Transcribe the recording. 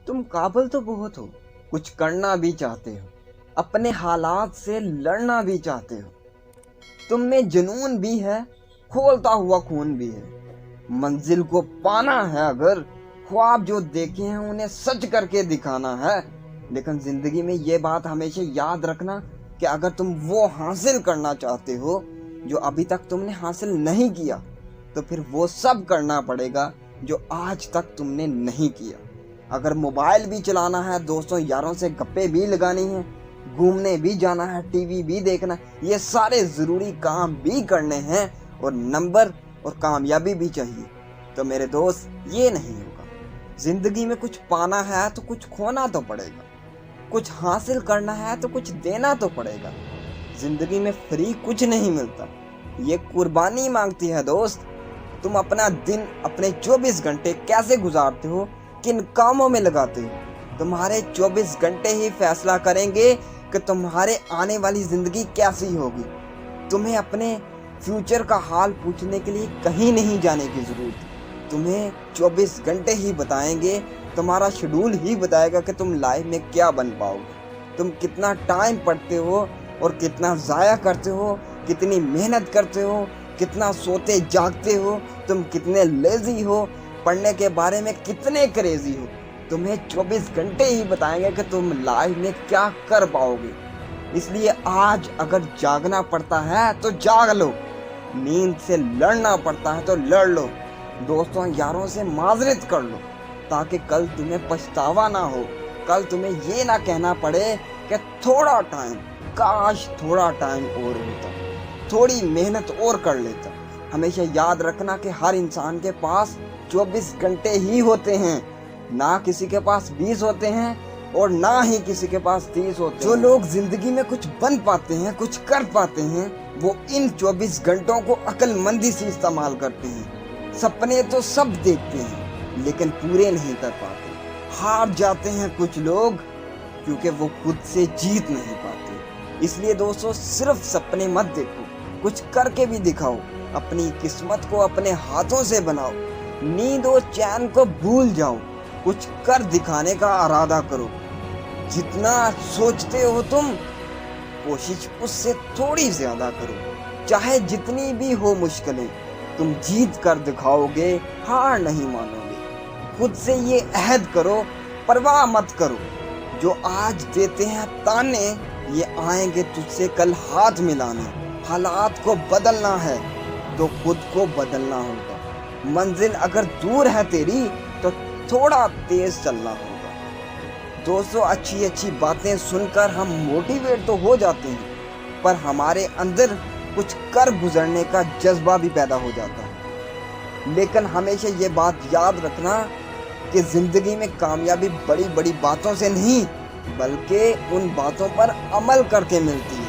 तुम काबिल तो बहुत हो, कुछ करना भी चाहते हो, अपने हालात से लड़ना भी चाहते हो। तुम में जुनून भी है, खोलता हुआ खून भी है। मंजिल को पाना है अगर, ख्वाब जो देखे हैं उन्हें सच करके दिखाना है। लेकिन जिंदगी में ये बात हमेशा याद रखना कि अगर तुम वो हासिल करना चाहते हो जो अभी तक तुमने हासिल नहीं किया, तो फिर वो सब करना पड़ेगा जो आज तक तुमने नहीं किया। अगर मोबाइल भी चलाना है, दोस्तों यारों से गप्पे भी लगानी है, घूमने भी जाना है, टीवी भी देखना, ये सारे ज़रूरी काम भी करने हैं और नंबर और कामयाबी भी चाहिए, तो मेरे दोस्त ये नहीं होगा। ज़िंदगी में कुछ पाना है तो कुछ खोना तो पड़ेगा, कुछ हासिल करना है तो कुछ देना तो पड़ेगा। ज़िंदगी में फ्री कुछ नहीं मिलता, ये कुर्बानी मांगती है दोस्त। तुम अपना दिन, अपने 24 घंटे कैसे गुजारते हो, किन कामों में लगाते हो, तुम्हारे 24 घंटे ही फैसला करेंगे कि तुम्हारे आने वाली ज़िंदगी कैसी होगी। तुम्हें अपने फ्यूचर का हाल पूछने के लिए कहीं नहीं जाने की ज़रूरत। तुम्हें 24 घंटे ही बताएंगे, तुम्हारा शेड्यूल ही बताएगा कि तुम लाइफ में क्या बन पाओगे। तुम कितना टाइम पढ़ते हो और कितना ज़ाया करते हो, कितनी मेहनत करते हो, कितना सोते जागते हो, तुम कितने लेज़ी हो, पढ़ने के बारे में कितने क्रेज़ी हो। तुम्हें 24 घंटे ही बताएंगे कि तुम लाइफ में क्या कर पाओगे। इसलिए आज अगर जागना पड़ता है तो जाग लो, नींद से लड़ना पड़ता है तो लड़ लो, दोस्तों यारों से माजरत कर लो, ताकि कल तुम्हें पछतावा ना हो। कल तुम्हें ये ना कहना पड़े कि थोड़ा टाइम, काश थोड़ा टाइम और होता, थोड़ी मेहनत और कर लेता। हमेशा याद रखना कि हर इंसान के पास 24 घंटे ही होते हैं, ना किसी के पास 20 होते हैं और ना ही किसी के पास 30 होते हैं। जो लोग जिंदगी में कुछ बन पाते हैं, कुछ कर पाते हैं, वो इन 24 घंटों को अक्लमंदी से इस्तेमाल करते हैं। सपने तो सब देखते हैं लेकिन पूरे नहीं कर पाते। हार जाते हैं कुछ लोग क्योंकि वो खुद से जीत नहीं पाते। इसलिए दोस्तों सिर्फ सपने मत देखो, कुछ करके भी दिखाओ। अपनी किस्मत को अपने हाथों से बनाओ, नींद और चैन को भूल जाओ, कुछ कर दिखाने का इरादा करो। जितना सोचते हो तुम, कोशिश उससे थोड़ी ज्यादा करो। चाहे जितनी भी हो मुश्किलें, तुम जीत कर दिखाओगे, हार नहीं मानोगे। खुद से ये अहद करो, परवाह मत करो। जो आज देते हैं ताने, ये आएंगे तुझसे कल हाथ मिलाने। हालात को बदलना है तो खुद को बदलना होगा। मंजिल अगर दूर है तेरी तो थोड़ा तेज चलना होगा। दोस्तों अच्छी अच्छी बातें सुनकर हम मोटिवेट तो हो जाते हैं, पर हमारे अंदर कुछ कर गुजरने का जज्बा भी पैदा हो जाता है। लेकिन हमेशा ये बात याद रखना कि ज़िंदगी में कामयाबी बड़ी बड़ी बातों से नहीं, बल्कि उन बातों पर अमल करके मिलती है।